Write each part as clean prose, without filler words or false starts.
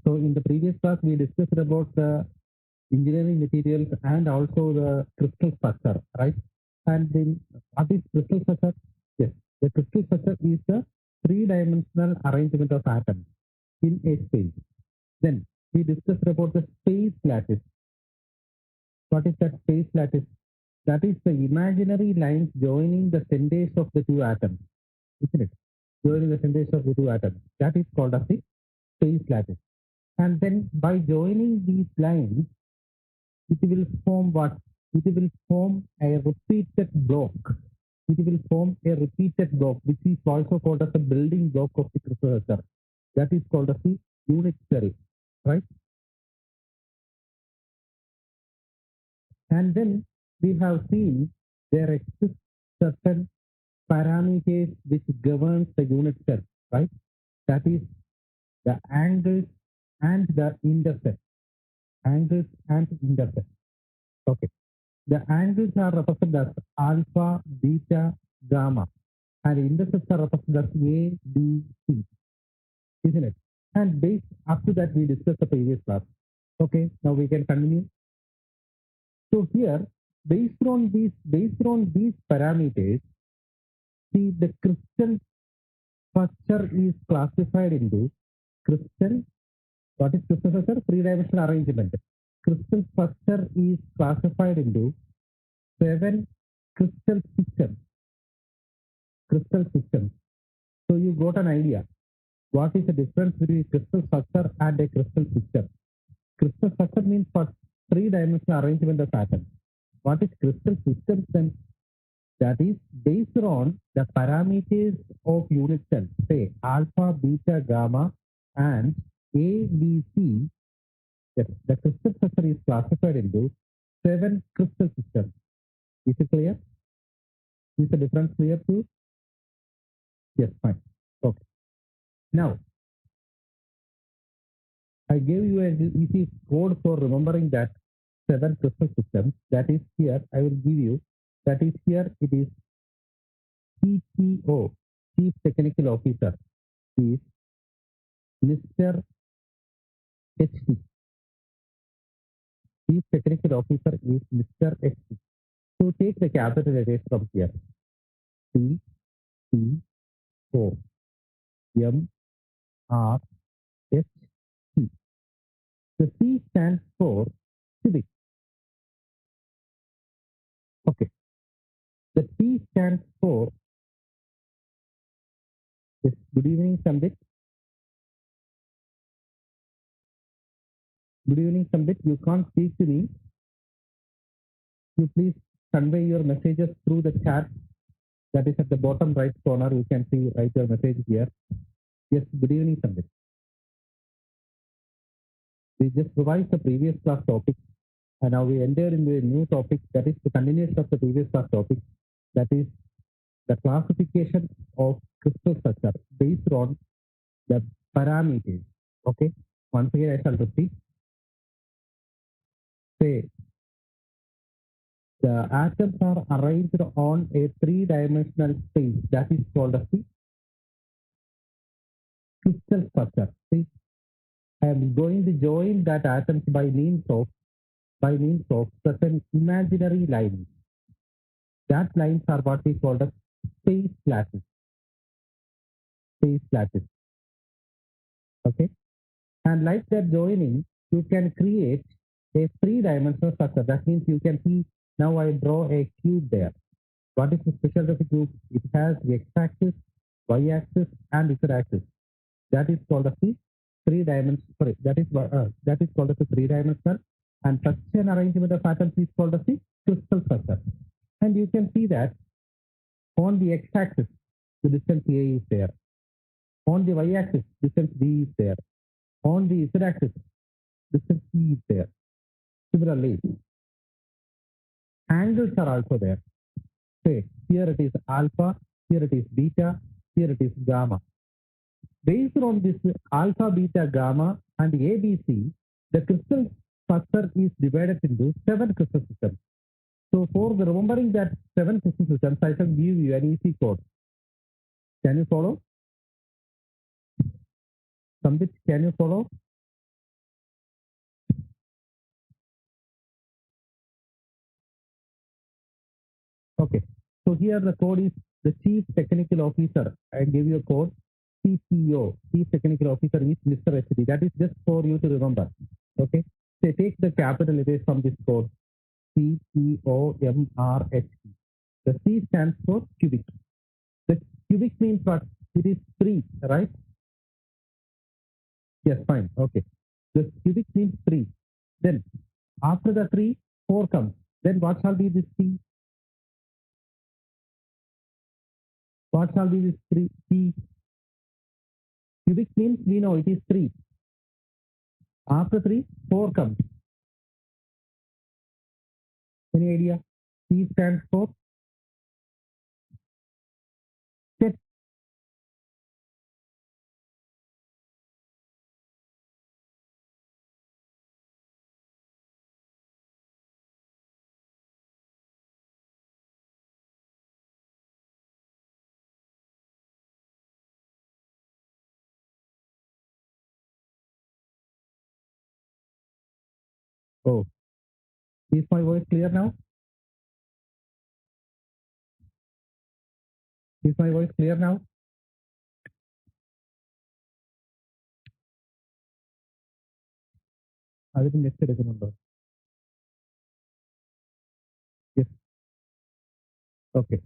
So in the previous class, we discussed about the engineering materials and also the crystal structure, right? And then what is crystal structure? Yes, the crystal structure is the three-dimensional arrangement of atoms in a space. Then we discussed about the space lattice. What is that space lattice? That is the imaginary lines joining the centers of the two atoms, isn't it? Joining the centers of the two atoms. That is called as the space lattice. And then by joining these lines, it will form what? It will form a repeated block. It will form a repeated block, which is also called as the building block of the crystal structure. That is called as the unit cell, right? And then we have seen there exist certain parameters which governs the unit cell, right? That is the angles and the intercept. Angles and intercept. Okay. The angles are represented as alpha, beta, gamma, and intercepts are represented as A, B, C, isn't it? And based up to that, we discussed the previous class. Okay, now we can continue. So here, based on these parameters, see the crystal structure is classified into crystal. What is crystal structure? Three-dimensional arrangement. Crystal structure is classified into 7 crystal systems. Crystal systems. So you got an idea. What is the difference between crystal structure and a crystal system? Crystal structure means what? Three-dimensional arrangement of atoms. What is crystal system then? That is based on the parameters of unit cells, say alpha, beta, gamma, and A, B, C. Yes, the crystal structure is classified into 7 crystal systems. Is it clear? Is the difference clear too? Yes, fine. Okay. Now, I gave you an easy code for remembering that 7 crystal systems. That is here, I will give you. That is here, it is CTO, Chief Technical Officer, is Mr. HT. Chief Technical Officer is Mr. HT. So take the capital letters from here. C, T, O, M, R, H, T. The C stands for civic. Okay. The T stands for, yes, good evening, Sambit. Good evening, Sambit. You can't speak to me. You please convey your messages through the chat. That is at the bottom right corner. You can see, write your message here. Yes, good evening, Sambit. We just revised the previous class topic, and now we entered into a new topic that is the continuation of the previous class topic. That is the classification of crystal structure based on the parameters. Okay, once again I shall repeat. Say the atoms are arranged on a three-dimensional space that is called as the crystal structure. See, I am going to join that atoms by means of certain imaginary lines. That lines are what we call as space lattice. Space lattice. Okay, and like that joining, you can create a three-dimensional structure. That means you can see, now I draw a cube there. What is the specialty of the cube? It has the x-axis, y-axis, and z-axis. That is called as the three-dimensional. Sorry, that is called as the three-dimensional. And such an arrangement of atoms is called as the crystal structure. And you can see that on the x-axis, the distance A is there. On the y-axis, distance B is there. On the z-axis, distance C is there. Similarly, angles are also there. Say, here it is alpha, here it is beta, here it is gamma. Based on this alpha, beta, gamma, and ABC, the crystal structure is divided into 7 crystal systems. So for remembering that 7 crystal systems, I shall give you an easy code. Can you follow? Sambit, can you follow? Okay. So here the code is the Chief Technical Officer. I give you a code. CTO, Chief Technical Officer is Mr. HD. That is just for you to remember. Okay. So take the capital letters from this code. CTOMRHD. The C stands for cubic. The cubic means what? It is 3, right? Yes, fine. Okay. The cubic means 3. Then after the 3, 4 comes. Then what shall be this C? What shall be this 3? C. Cubic means we know it is 3. After 3, 4 comes. Any idea? C stands for set. Oh, is my voice clear now? Is my voice clear now? അതിന് next എടുക്കുന്നുണ്ടോ? Yes. Okay.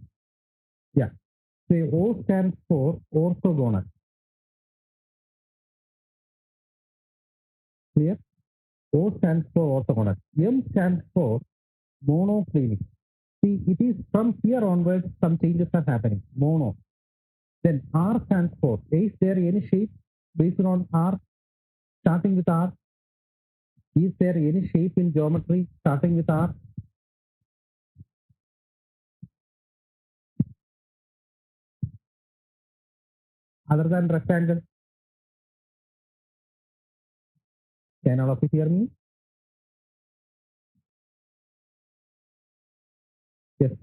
Yeah. Say O stands for orthogonal. Clear? O stands for orthogonal. M stands for monoclinic. See, it is from here onwards some changes are happening. Mono. Then R stands for, is there any shape based on R? Starting with R. Is there any shape in geometry starting with R? Other than rectangle? Can all of you hear me? Yes.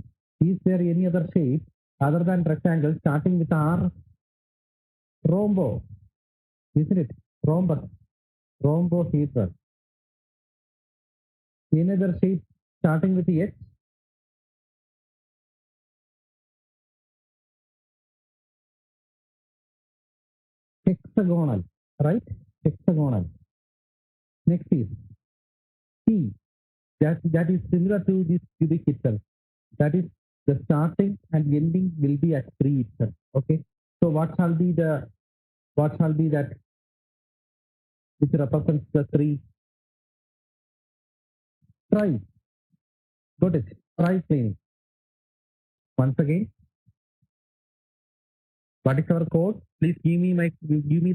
Is there any other shape other than rectangle starting with R? Rombo. Isn't it? Rhombus. Rhombohedron. Any other shape starting with H? Hexagonal. Right? Hexagonal. Next is T. That is similar to this cubic itself. That is the starting and ending will be at 3 itself. Okay. So what shall be that which represents the 3? Try. Got it. Triclinic. Once again, what is our code? Please give me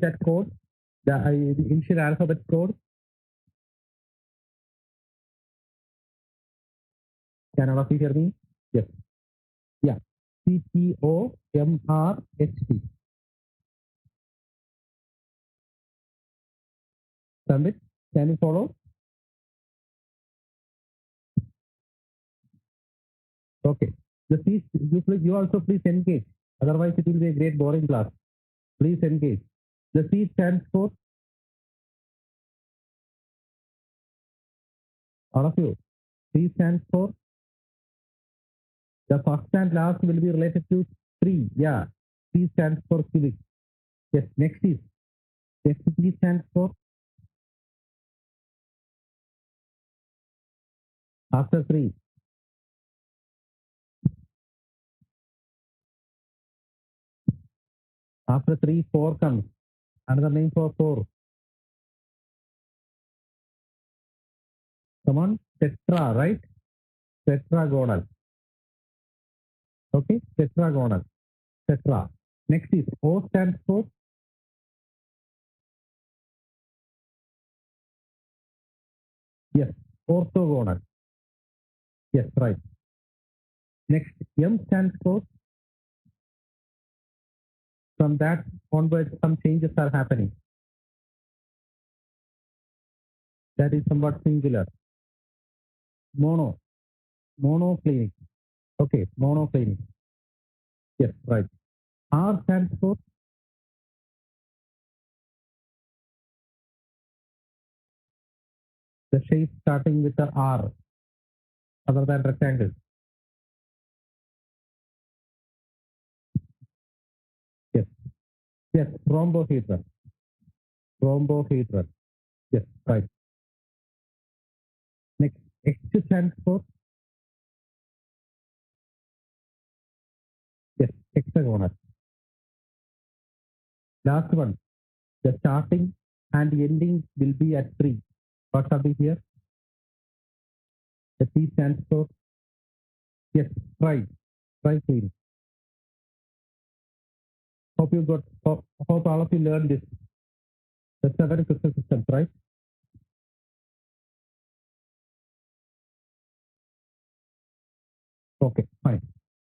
that code. The initial alphabet code. Can all of you hear me? Yes. Yeah. CTOMRHD. Submit. Can you follow? Okay. You also please engage. Otherwise, it will be a great boring class. Please engage. The C stands for all of you. C stands for the first and last will be related to 3. Yeah. C stands for cubic. Yes. Next C stands for after 3. After 3, 4 comes. Another name for 4. Come on. Tetra, right? Tetragonal. Okay. Tetragonal. Tetra. Next is O stands for yes. Orthogonal. Yes, right. Next, M stands for from that onwards some changes are happening. That is somewhat singular. Monoclinic. Okay, monoclinic. Yes, right. R stands for the shape starting with the R other than rectangle. Yes, rhombohedron. Rhombohedron. Yes, right. Next, X stands for, yes, hexagonal. Last one, the starting and ending will be at 3. What are we here? The T stands for, yes, right. Right, please. Hope you got, hope all of you learned this. The 7 crystal systems, right? Okay, fine.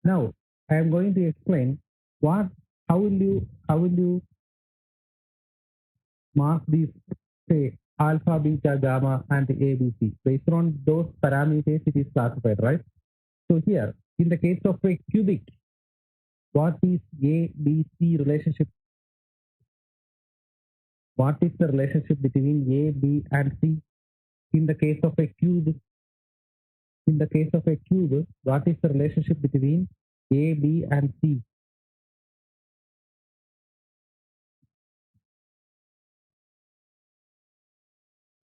Now I am going to explain what, how will you mark these, say, alpha, beta, gamma, and ABC. Based on those parameters, it is classified, right? So here, in the case of a cubic, what is A, B, C relationship? What is the relationship between A, B, and C? In the case of a cube, what is the relationship between A, B, and C?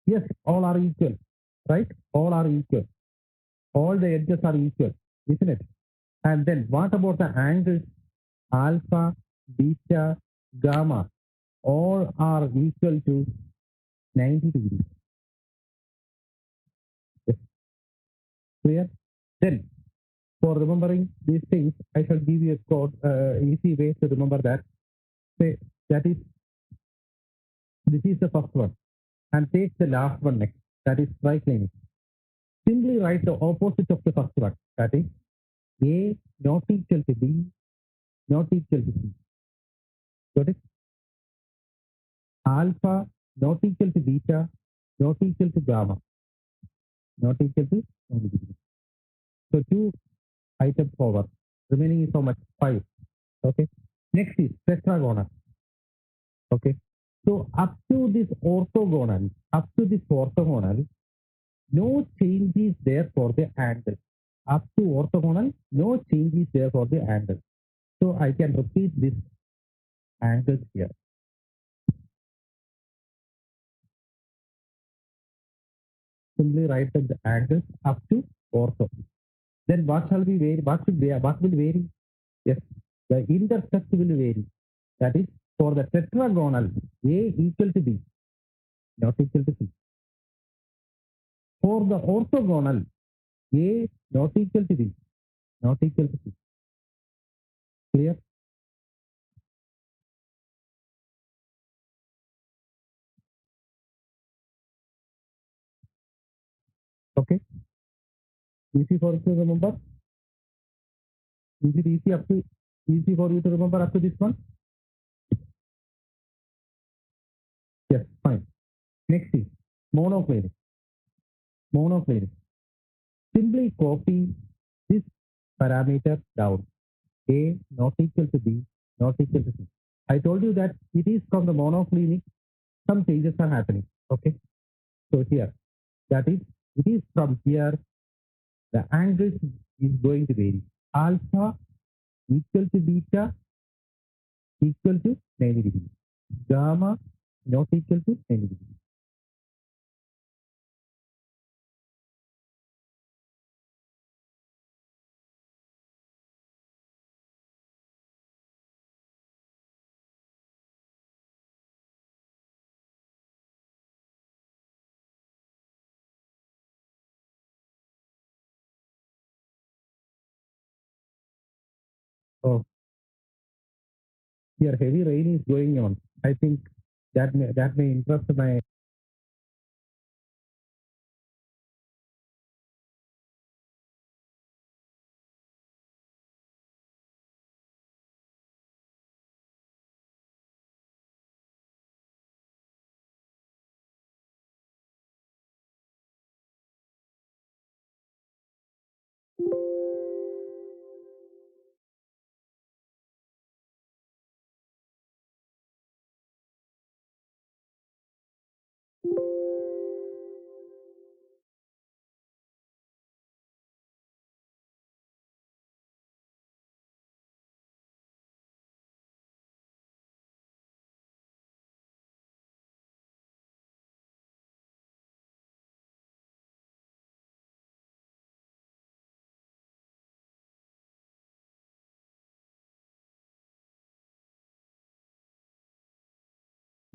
Yes, all are equal, right? All are equal. All the edges are equal, isn't it? And then what about the angles? Alpha, beta, gamma, all are equal to 90 degrees. Yes, clear? Then, for remembering these things, I shall give you a code, easy way to remember that. Say, that is, this is the first one. And take the last one next. That is triclinic. Simply write the opposite of the first one. That is, A not equal to B, not equal to C. Got it? Alpha not equal to beta, not equal to gamma, not equal to 90 degrees. So two items over. Remaining is how much? 5. Okay. Next is tetragonal. Okay. So up to this orthogonal, no change is there for the angle. Up to orthogonal, no change is there for the angle. So I can repeat this angles here. Simply write the angles up to ortho. Then what shall be vary? What will vary? Yes, the intercept will vary. That is, for the tetragonal, A equal to B, not equal to C. For the orthogonal, A not equal to B, not equal to C. Clear? Okay. Easy for you to remember? Is it easy for you to remember up to this one? Yes, fine. Next is monoclinic. Monoclinic. Simply copy this parameter down. A not equal to B, not equal to C. I told you that it is from the monoclinic, some changes are happening. Okay. So here, that is, it is from here, the angle is going to vary. Alpha equal to beta equal to 90 degrees. Gamma not equal to 90 degrees. Oh, here heavy rain is going on. I think that may interrupt my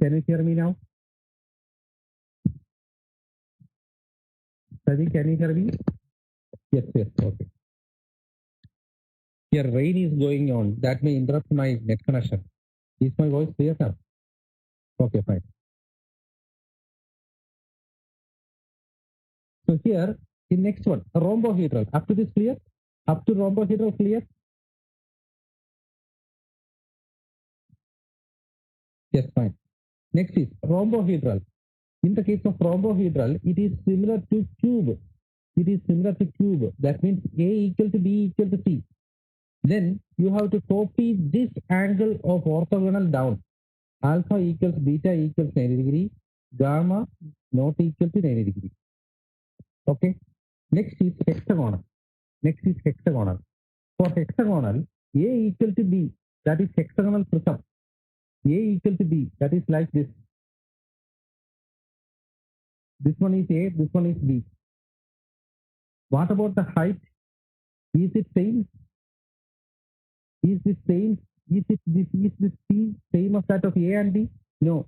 Can you hear me now? Sadiq, can you hear me? Yes, yes, okay. Here rain is going on. That may interrupt my net connection. Is my voice clear now? Okay, fine. So here, the next one, rhombohedral. Up to this clear? Up to rhombohedral clear? Yes, fine. Next is rhombohedral. In the case of rhombohedral, it is similar to cube. It is similar to cube. That means A equal to B equal to C. Then you have to copy this angle of orthogonal down. Alpha equals beta equals 90 degree. Gamma not equal to 90 degree. Okay. Next is hexagonal. Next is hexagonal. For hexagonal, A equal to B. That is hexagonal prism. A equal to B. That is like this. This one is A. This one is B. What about the height? Is it same? Is this same? Is this C same as that of A and B? No.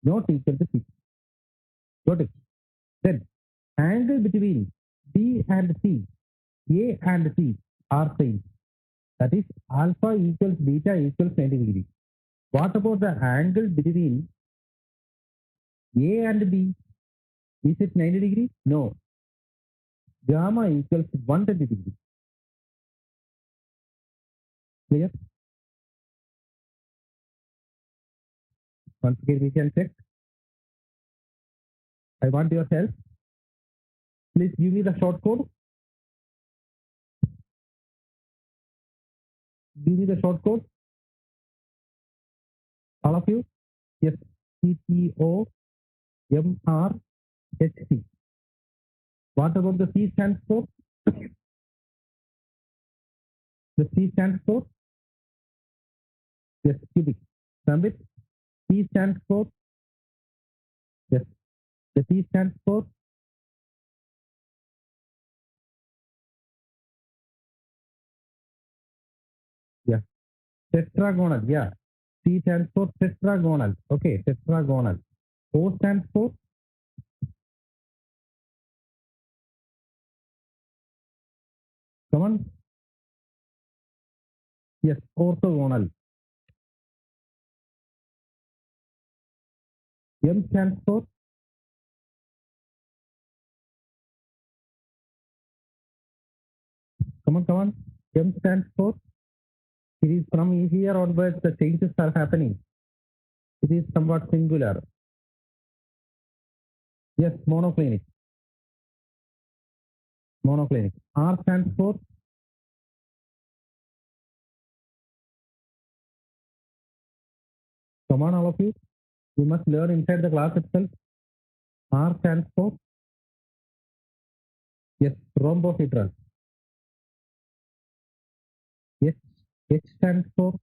Not equal to C. Got it? Then angle between B and C, A and C are same. That is alpha equals beta equals 90 degree. What about the angle between A and B? Is it 90 degree? No. Gamma equals 120 degree. Clear? Once again we can check. I want your help. Please give me the short code. Give me the short code. All of you. Yes. CPOMRHC. What about the C stands for? The C stands for? Yes, cubic. Sambit. C stands for? Yes. The C stands for? Yeah. Tetragonal. Yeah. C stands for tetragonal. Okay. Tetragonal. O stands for? Come on. Yes. Orthogonal. M stands for? Come on, come on. M stands for? It is from here onwards the changes are happening. It is somewhat singular. Yes, monoclinic. Monoclinic. R stands for? Come on, all of you. You must learn inside the class itself. R stands for? Yes, rhombohedral. Yes, H stands for?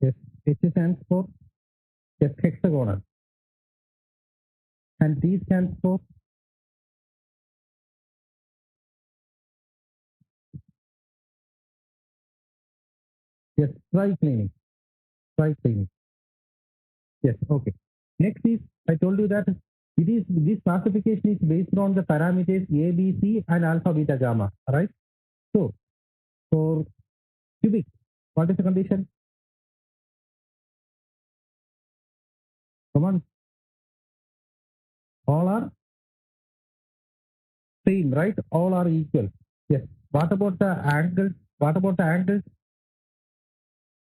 Yes, H stands for? Yes, hexagonal. And T stands for? Yes, triclinic. Triclinic. Yes, okay. Next is, I told you that this classification is based on the parameters A, B, C and alpha, beta, gamma, right? So, for cubic, what is the condition? Come on. All are same, right? All are equal. Yes. What about the angles? What about the angles?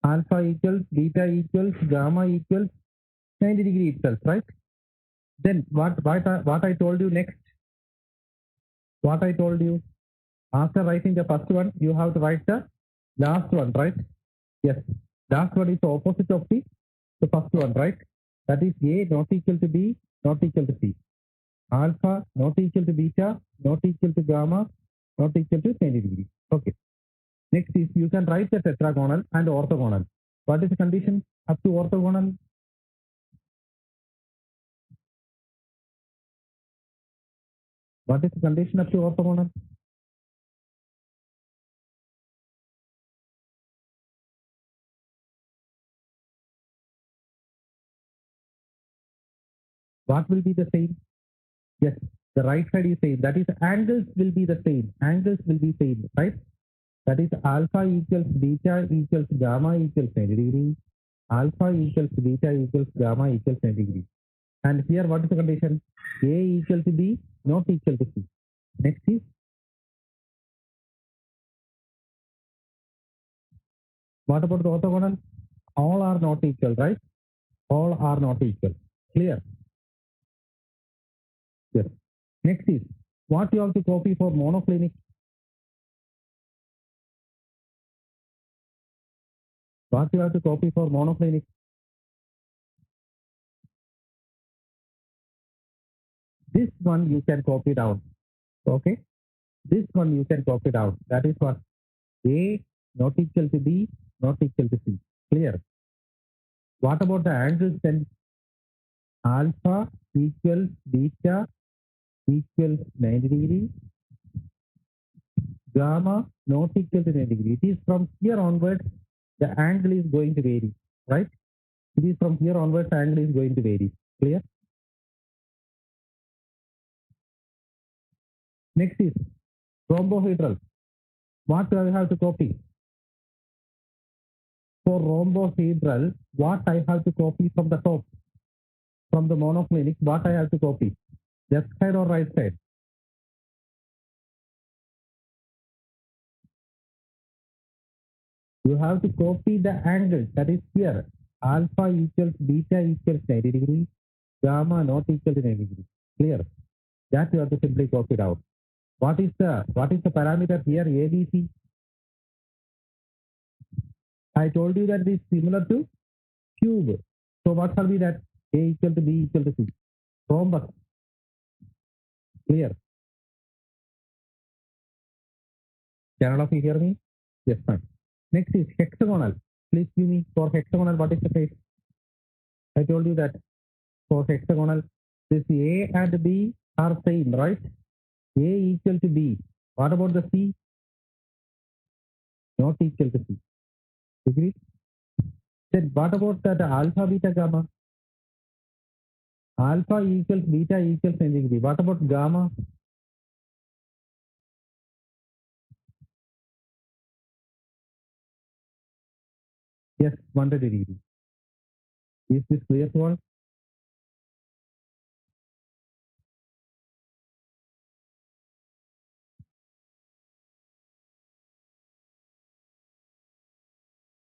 Alpha equals, beta equals, gamma equals 90 degree itself, right? Then what I told you next? What I told you? After writing the first one, you have to write the last one, right? Yes. Last one is the opposite of the first one, right? That is A not equal to B, not equal to C. Alpha not equal to beta, not equal to gamma, not equal to 90 degree. Okay. Next is you can write the tetragonal and orthogonal. What is the condition up to orthogonal? What is the condition up to orthogonal? What will be the same? Yes, the right side is same. That is, angles will be the same. Angles will be same, right? That is, alpha equals beta equals gamma equals 90 degree. Alpha equals beta equals gamma equals 90 degree. And here, what is the condition? A equal to B, not equal to C. Next is, what about the orthogonal? All are not equal, right? All are not equal. Clear? Yes. Next is, what you have to copy for monoclinic? What you have to copy for monoclinic? This one you can copy down. Okay? This one you can copy down. That is what? A not equal to B, not equal to C. Clear? What about the angles then? Alpha equals beta equals 90 degree. Gamma not equal to 90 degree. It is from here onwards, the angle is going to vary, right? It is from here onwards, the angle is going to vary. Clear? Next is rhombohedral. What do I have to copy? For rhombohedral, what I have to copy from the top? From the monoclinic, what I have to copy? Left side or right side? You have to copy the angle that is here. Alpha equals beta equals 90 degree. Gamma not equal to 90 degree. Clear? That you have to simply copy it out. What is the parameter here? ABC. I told you that it is similar to cube. So what shall be that? A equal to B equal to C. Rhombus. Clear? Can all of you hear me? Yes, fine. Next is hexagonal. Please give me for hexagonal what is the case? I told you that for hexagonal, this A and B are same, right? A equal to B. What about the C? Not equal to C. Agree? Then what about that alpha, beta, gamma? Alpha equals beta equals 90 degree. What about gamma? Yes, 100 degree. Is this clear to all?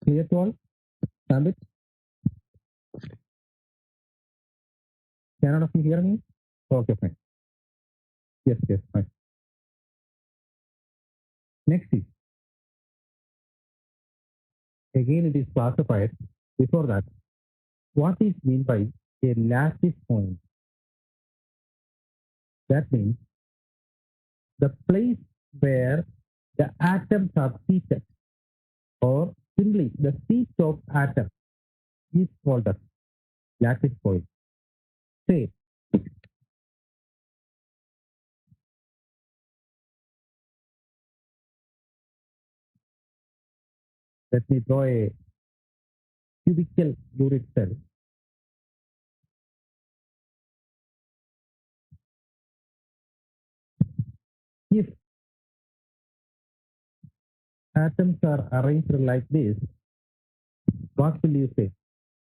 Clear to all? Sambit? Can all of you hear me? Okay, fine. Yes, fine. Next is, again it is classified. Before that, what is meant by a lattice point? That means the place where the atoms are seated, or simply the seat of atom is called as lattice point. Say, let me draw a cubical unit cell. If atoms are arranged like this, what will you say?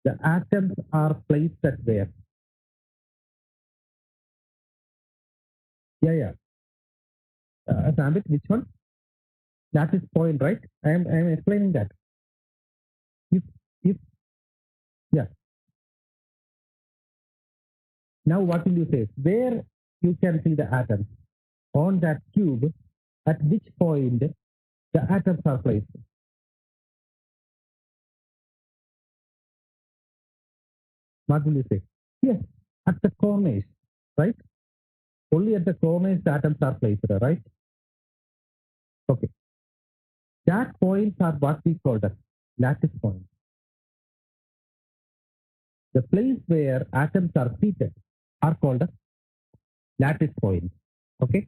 The atoms are placed at where? Yeah. Sambit, which one? Lattice point, right? I am explaining that. If yeah. Now what will you say? Where you can see the atoms on that cube, at which point the atoms are placed? What will you say? Yes, at the corners, right? Only at the corners the atoms are placed, right? Okay. That points are what we call the lattice point. The place where atoms are seated are called a lattice point. Okay.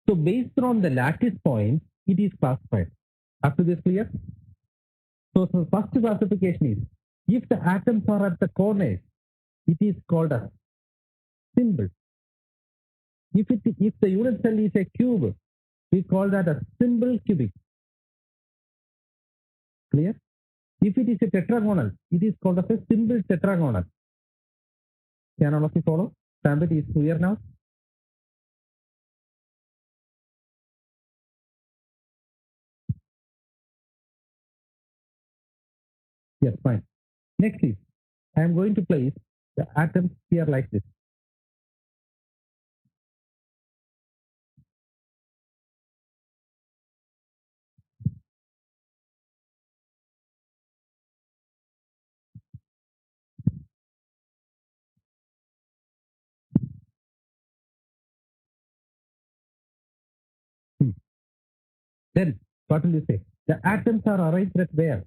So based on the lattice point, it is classified. Up to this clear? So first classification is, if the atoms are at the corners, it is called as symbol. If the unit cell is a cube, we call that a symbol cubic. Clear? If it is a tetragonal, it is called as a symbol tetragonal. Can all of you follow? Sambit is clear now? Yes, fine. Next is, I am going to place the atoms here like this. Then, what will you say? The atoms are arranged at where?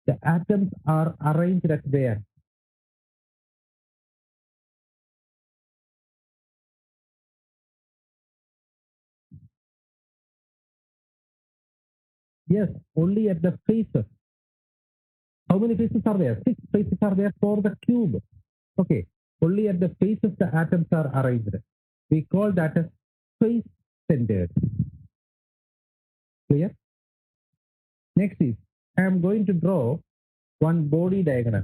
The atoms are arranged at where? Yes, only at the faces. How many faces are there? 6 faces are there for the cube. Okay, only at the faces the atoms are arranged. We call that as face-centered. Clear? Next is, I am going to draw one body diagonal.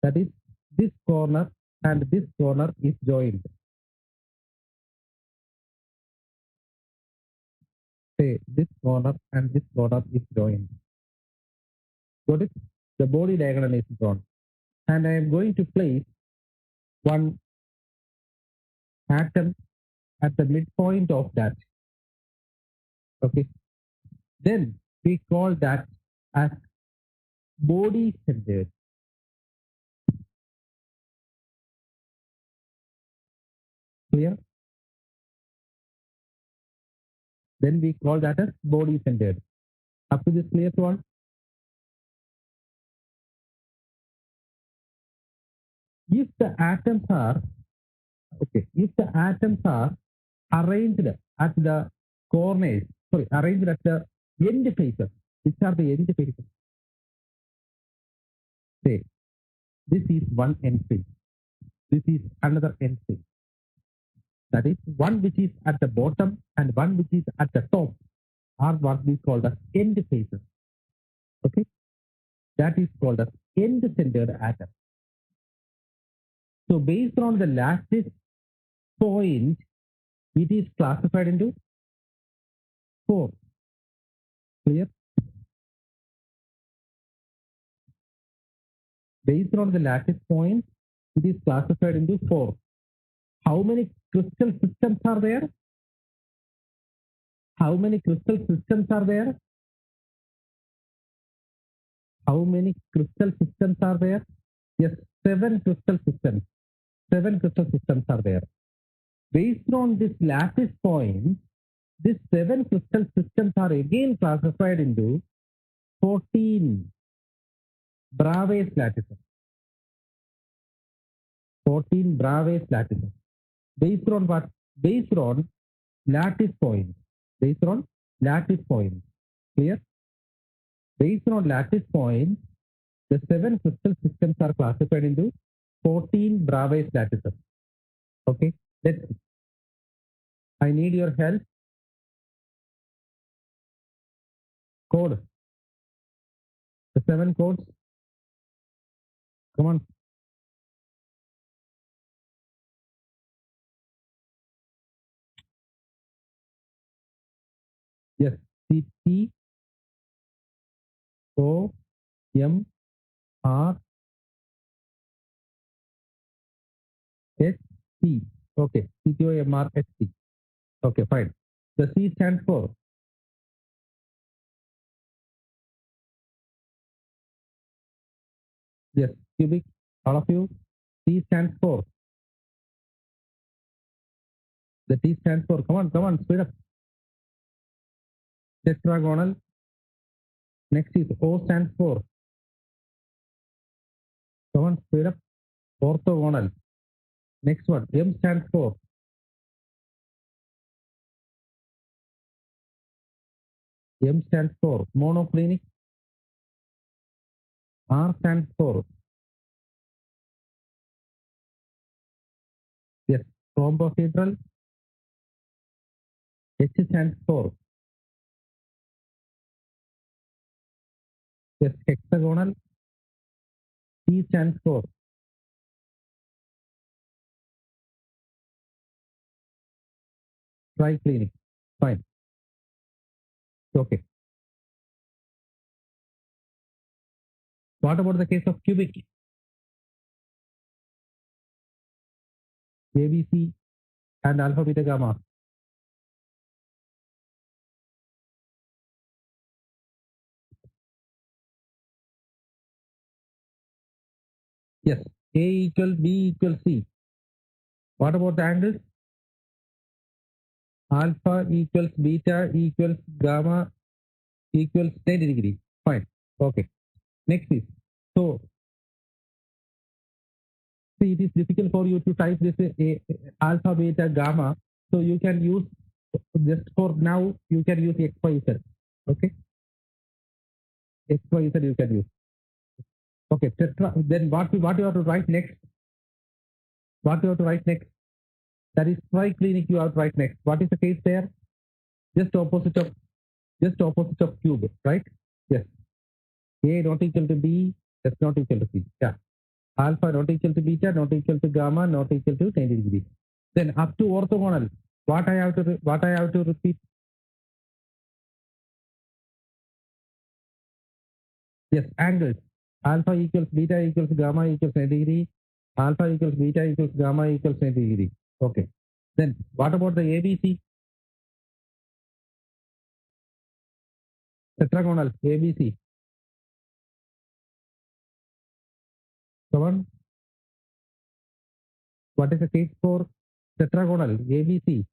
That is, this corner and this corner is joined. Say, this corner and this corner is joined. Got it? The body diagonal is drawn. And I am going to place one atom at the midpoint of that. Okay. Then we call that as body centered. Clear? Then we call that as body centered. Up to this clear to all? If the atoms are arranged at the corners, arranged at the end faces, which are the end faces? Say, this is one end face. This is another end face. That is, one which is at the bottom and one which is at the top are what we call the end faces. Okay? That is called the end-centered atom. So based on the lattice point, it is classified into 4. Clear? Based on the lattice point, it is classified into 4. How many crystal systems are there? How many crystal systems are there? How many crystal systems are there? Yes, 7 crystal systems. 7 crystal systems are there. Based on this lattice point, these 7 crystal systems are again classified into 14 Bravais lattices. 14 Bravais lattices. Based on what? Based on lattice point. Based on lattice point. Clear? Based on lattice point, the 7 crystal systems are classified into 14 Bravais lattices. Okay, let's see. I need your help. Code. The 7 codes. Come on. Yes. CT O M R S T. Okay. CTOMRST. Okay, fine. The C stands for yes, cubic. All of you. T stands for the T stands for. Come on, speed up. Tetragonal. Next is O stands for. Come on, speed up. Orthogonal. Next one. M stands for. M stands for monoclinic. R stands for, yes, rhombohedral. H stands for, yes, hexagonal. T stands for, triclinic. Fine. Okay. What about the case of cubic? ABC and alpha, beta, gamma. Yes. A equals B equals C. What about the angles? Alpha equals beta equals gamma equals 90 degree. Fine. Okay. Next is, so see, it is difficult for you to type this alpha, beta, gamma. So you can use, just for now, you can use X, Y, Z. Okay. X, Y, Z you can use. Okay. Tetra, then what you have to write next? What you have to write next? That is triclinic you have to write next. What is the case there? Just opposite of cube, right? Yes. A not equal to B, that's not equal to C. Yeah. Alpha not equal to beta, not equal to gamma, not equal to 90 degrees. Then up to orthogonal, what I have to repeat? Yes, angles. Alpha equals beta equals gamma equals 90 degree. Alpha equals beta equals gamma equals 90 degree. Okay. Then what about the ABC? Tetragonal ABC. Come on. What is the case for tetragonal ABC?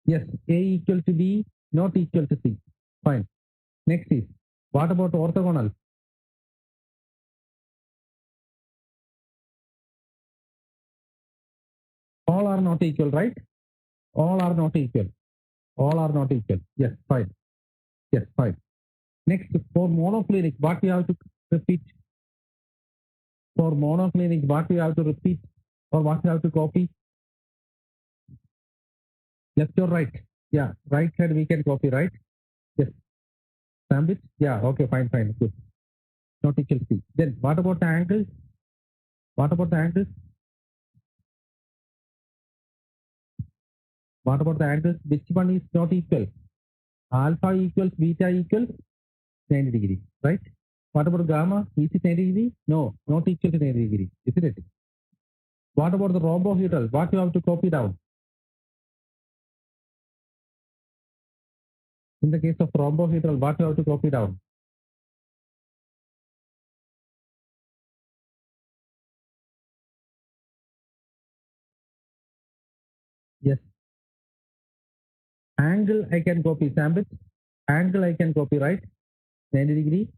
Yes, A equal to B, not equal to C. Fine. Next is, what about orthogonal? All are not equal, right? All are not equal. All are not equal. Yes, fine. Yes, fine. Next, for monoclinic, what we have to repeat? For monoclinic, what we have to repeat or what we have to copy? Left or right? Yeah, right side we can copy, right? Yes. Sandwich? Yeah, okay, fine, fine, good. Not equal C. Then what about the angles? What about the angles? What about the angles? Which one is not equal? Alpha equals beta equals 90 degree, right? What about gamma? Is it 90 degree? No, not equal to 90 degree, isn't it? What about the rhombohedral? What you have to copy down? In the case of rhombohedral, what you have to copy down? Yes. Angle I can copy, Sambit. Angle I can copy, right? 90 degree.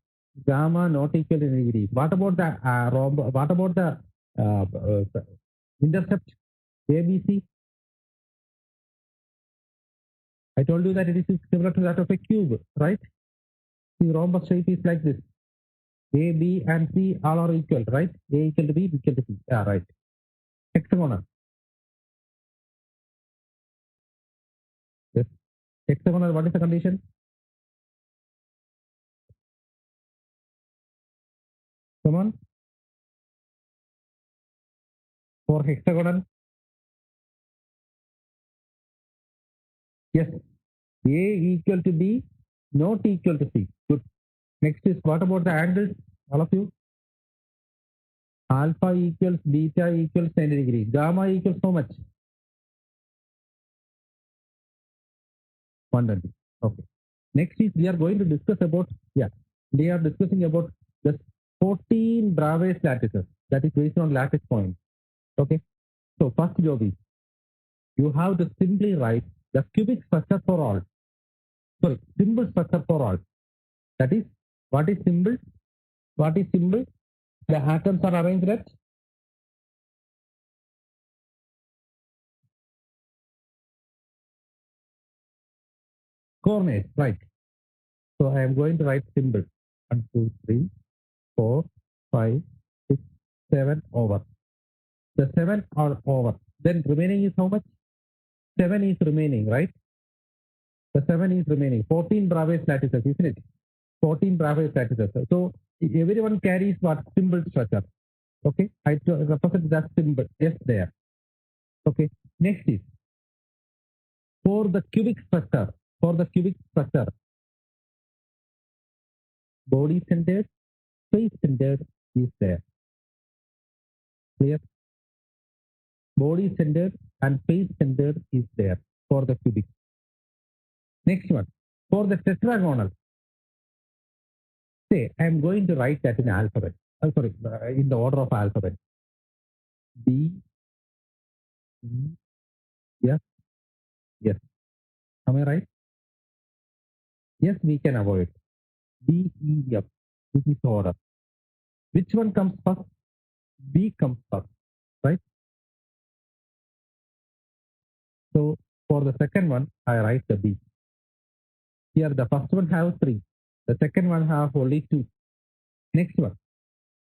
Gamma not equal to 90 degree. What about the what about the intercept? ABC? I told you that it is similar to that of a cube, right? The rhombus shape is like this. A, B, and C all are equal, right? A equal to B, B equal to C. Yeah, right. Hexagonal. Yes. Hexagonal, what is the condition? Come on. For hexagonal. Yes. A equal to B, not equal to C. Good. Next is, what about the angles? All of you? Alpha equals beta equals 90 degree. Gamma equals how much? 120. Okay. Next is, we are going to discuss about, yeah, we are discussing about the 14 Bravais lattices. That is based on lattice points. Okay. So first job is, you have to simply write the cubic structure for all. Sorry, symbol structure for all. That is, what is symbol? What is symbol? The atoms are arranged at coordinates, right? So I am going to write symbol. 1, 2, 3, 4, 5, 6, 7 over. The 7 are over. Then remaining is how much? 7 is remaining, right? The 7 is remaining. 14 Bravais lattices, isn't it? 14 Bravais lattices. So everyone carries what? Symbol structure. Okay, I represent that symbol. Yes, there. Okay, next is for the cubic structure. For the cubic structure, body centered, face centered is there. Clear? Body centered and face centered is there for the cubic. Next one, for the tetragonal. Say, I am going to write that in alphabet. Sorry, in the order of alphabet. D, E, F, yes. Am I right? Yes, we can avoid. D, E, F. This is order. Which one comes first? B comes first, right? So for the second one, I write the B. Here the first one have 3. The second one have only 2. Next one.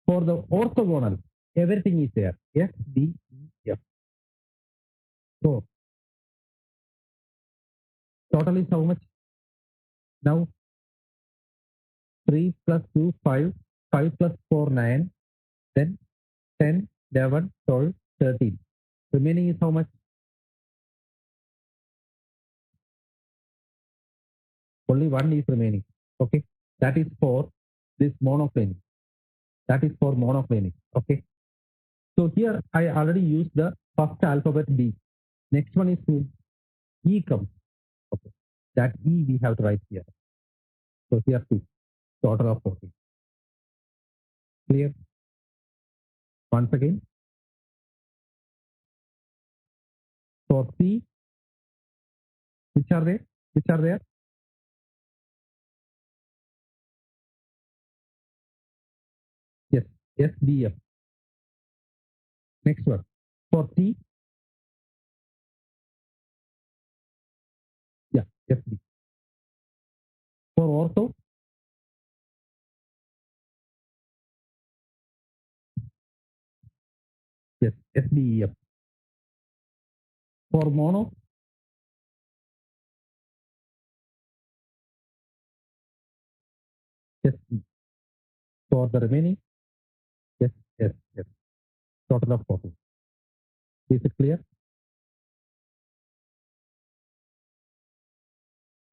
For the orthogonal, everything is there. S, D, E, F. So total is how much? Now 3 plus 2, 5. 5 plus 4, 9. Then 10, 11, 12, 13. Remaining is how much? Only 1 is remaining. Okay. That is for this monoplane. That is for monoplane. Okay. So here I already used the first alphabet B. Next one is E comes. Okay. That E we have to write here. So here 2. Total of 14. Clear? Once again. For C, which are there? Which are there? Yes. S, D, F. Next one. For T, yeah, F, D. For ortho, yes, S, D, E, F. For mono, S, E. For the remaining, yes, yes, yes. Total of 14. Is it clear?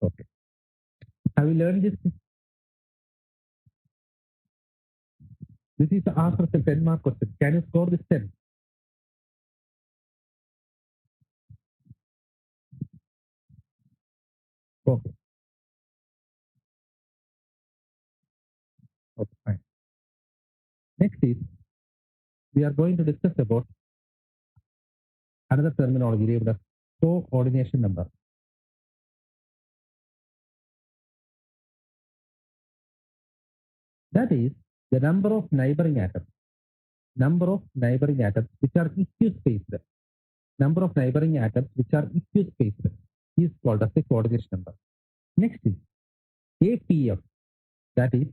Okay. Have you learned this? This is the answer to 10 mark question. Can you score this 10? Okay. Okay, fine. Next is, we are going to discuss about another terminology named as coordination number. That is the number of neighboring atoms. Number of neighboring atoms which are equispaced. Number of neighboring atoms which are equispaced is called as the coordination number. Next is APF, that is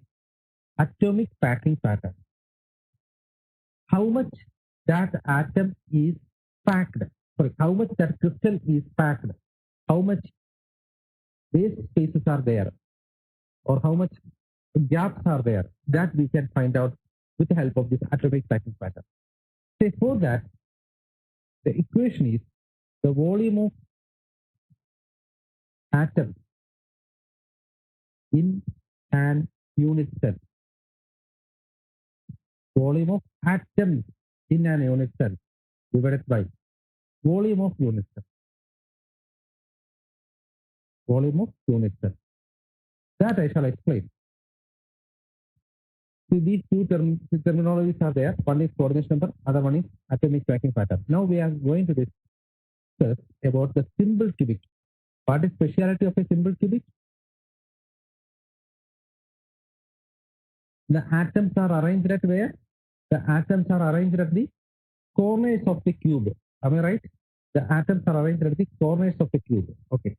atomic packing pattern. How much that atom is packed, sorry, how much that crystal is packed, how much base spaces are there, or how much gaps are there, that we can find out with the help of this atomic packing pattern. Say for that, the equation is the volume of atom in an unit cell. Volume of atoms in an unit cell divided by volume of unit cell. Volume of unit cell. That I shall explain. See, these two terminologies are there. One is coordination number, other one is atomic packing pattern. Now we are going to discuss about the simple cubic. What is speciality of a simple cubic? The atoms are arranged at where? The atoms are arranged at the corners of the cube. Am I right? The atoms are arranged at the corners of the cube. Okay.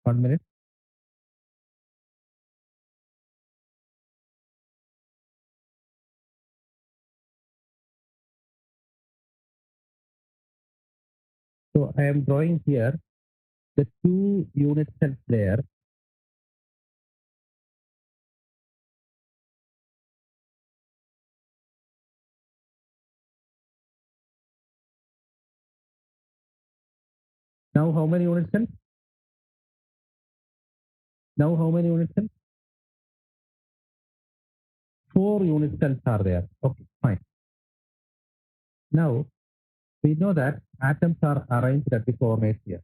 1 minute. So I am drawing here the 2 unit cells there. Now how many unit cells? Now how many unit cells? 4 unit cells are there. Okay, fine. Now we know that atoms are arranged at the coordinates here.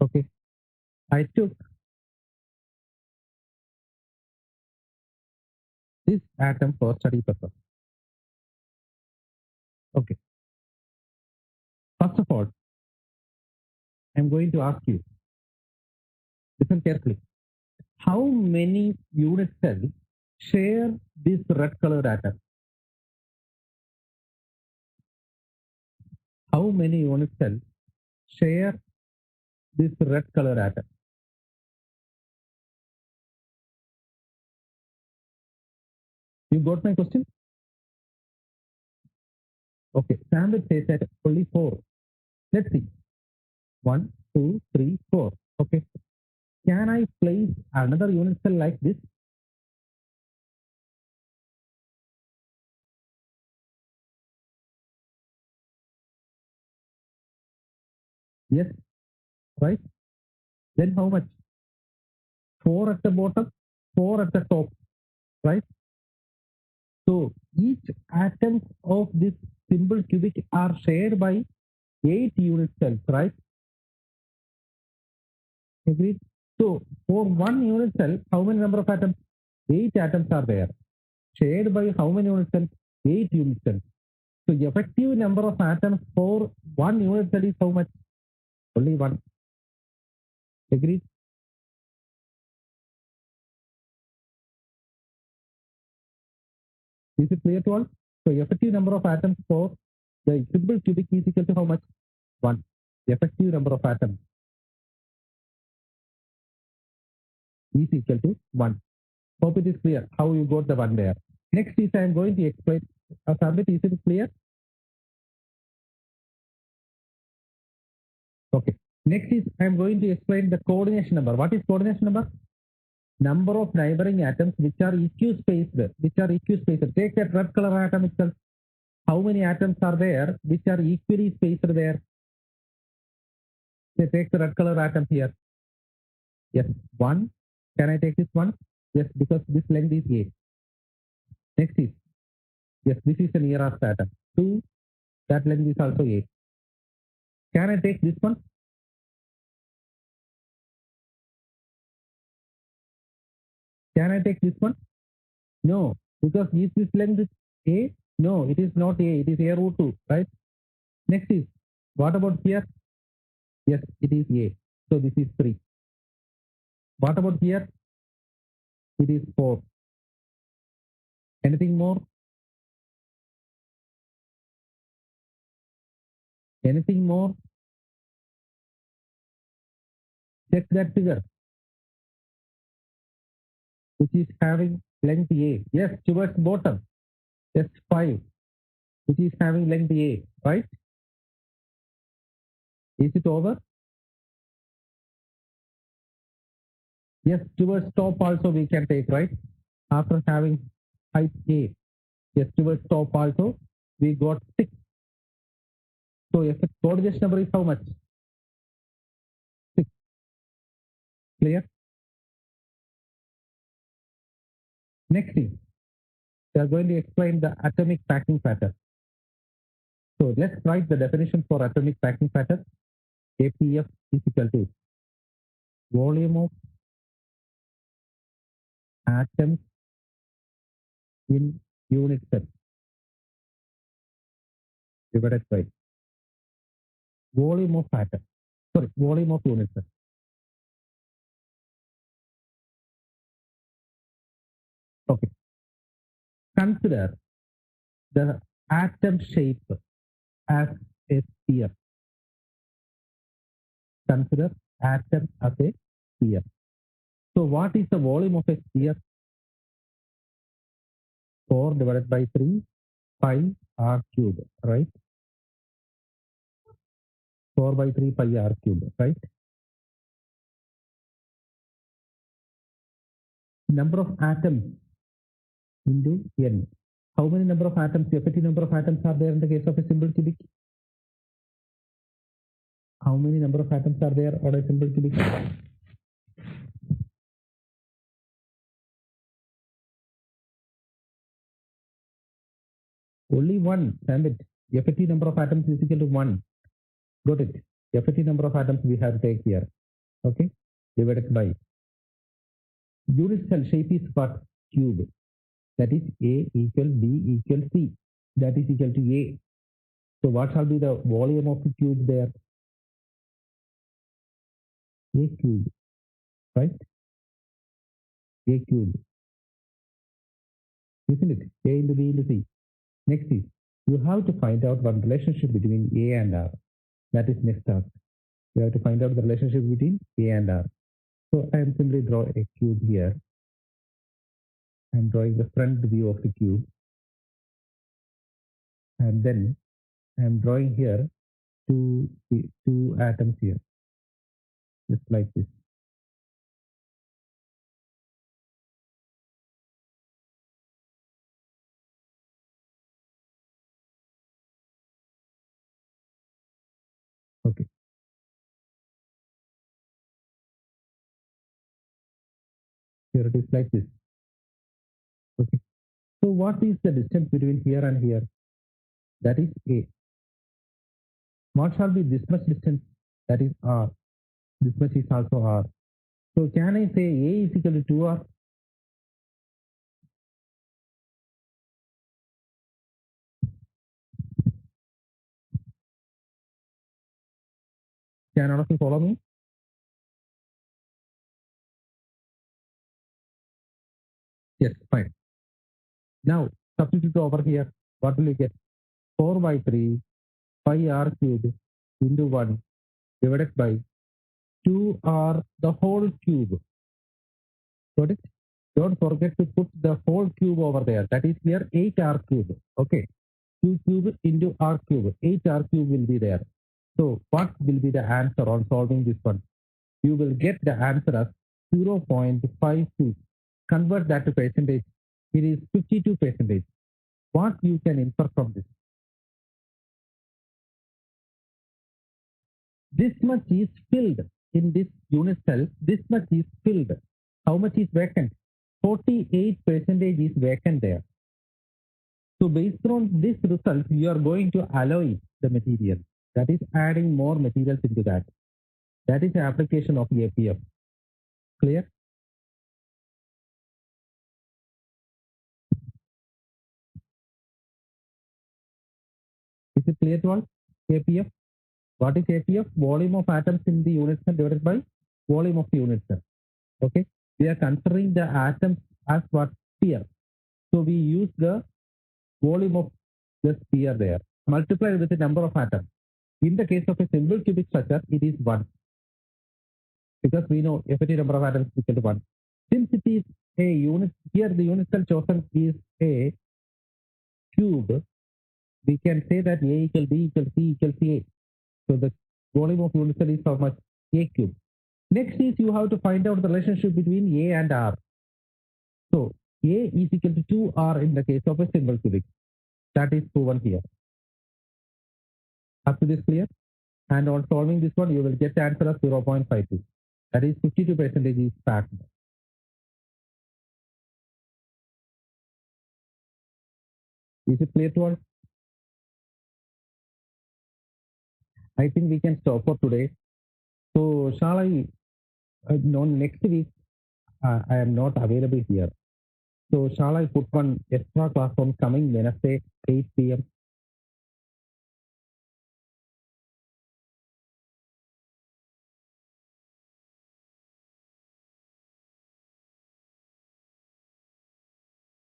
Okay, I took this atom for study purpose. Okay, first of all, I'm going to ask you, listen carefully. How many unit cells share this red colored atom? How many unit cells share this red colored atom? You got my question? Okay, Sam says that only 4. Let's see. 1, 2, 3, 4. Okay. Can I place another unit cell like this? Yes, right? Then how much? 4 at the bottom, 4 at the top, right? So each atom of this simple cubic are shared by 8 unit cells, right? Agreed? So for one unit cell, how many number of atoms? 8 atoms are there. Shared by how many unit cells? 8 unit cells. So the effective number of atoms for one unit cell is how much? Only 1. Agreed? Is it clear to all? So effective number of atoms for the simple cubic is equal to how much? 1. The effective number of atoms is equal to 1. Hope it is clear how you got the 1 there. Next is I am going to explain. Sambit, is it clear? Okay. Next is I am going to explain the coordination number. What is coordination number? Number of neighboring atoms which are equispaced. Take that red color atom itself. How many atoms are there which are equally spaced there? Say, take the red color atom here. Yes, 1. Can I take this one? Yes, because this length is A. Next is, yes, this is the nearest atom. 2, that length is also A. Can I take this one? Can I take this one? No, because is this length is A? No, it is not A, it is A root 2, right? Next is, what about here? Yes, it is A. So this is 3. What about here? It is 4. Anything more? Anything more? Check that figure, which is having length A. Yes, towards bottom. Yes, 5, which is having length A, right? Is it over? Yes, towards top also we can take, right? After having height A. Yes, towards top also we got 6. So if the coordination number is how much? 6. Clear? Next thing, we are going to explain the atomic packing pattern. So let's write the definition for atomic packing pattern. APF is equal to volume of atoms in unit cell divided by volume of atom. Sorry, volume of unit cell. Okay. Consider the atom shape as a sphere. Consider atom as a sphere. So what is the volume of a sphere? 4 divided by 3 pi r cube, right? 4 by 3 pi r cube, right? Number of atoms into n. How many number of atoms, effective number of atoms are there in the case of a simple cubic? How many number of atoms are there on a simple cubic? Only one, damn it. Effective number of atoms is equal to 1. Got it. Effective number of atoms we have to take here. Okay. Divided by unit cell shape is what? Cube. That is A equal B equal C. That is equal to A. So what shall be the volume of the cube there? A cube. Right? A cube. Isn't it? A into B into C. Next is, you have to find out one relationship between A and R. That is next task. You have to find out the relationship between A and R. So I am simply draw a cube here. I am drawing the front view of the cube. And then I am drawing here two atoms here. Just like this. Okay. Here it is like this. Okay. So what is the distance between here and here? That is A. What shall be this much distance? That is R. This much is also R. So can I say A is equal to 2R? Can all of you follow me? Yes, fine. Now substitute over here. What will you get? 4 by 3 pi r cube into 1 divided by 2r the whole cube. Got it? Don't forget to put the whole cube over there. That is here 8r cube. Okay. 2 cube into r cube. 8r cube will be there. So what will be the answer on solving this one? You will get the answer as 0.52. Convert that to percentage. It is 52%. What you can infer from this? This much is filled in this unit cell. This much is filled. How much is vacant? 48% is vacant there. So based on this result, you are going to alloy the material. That is adding more materials into that. That is the application of APF. Clear? Is it clear to all? APF? What is APF? Volume of atoms in the unit cell divided by volume of the unit cell. Okay. We are considering the atoms as what? Sphere. So we use the volume of the sphere there, multiplied with the number of atoms. In the case of a simple cubic structure, it is 1. Because we know effective number of atoms is equal to 1. Since it is a unit, here the unit cell chosen is a cube, we can say that A equal B equal C equal A. So the volume of unit cell is how much? A cube. Next is you have to find out the relationship between A and R. So A is equal to 2R in the case of a simple cubic. That is proven here. Up to this clear? And on solving this one, you will get the answer as 0.52. That is 52% is packed. Is it clear to all? I think we can stop for today. So shall I, no, next week, I am not available here. So shall I put one extra class on coming Wednesday, 8 p.m.?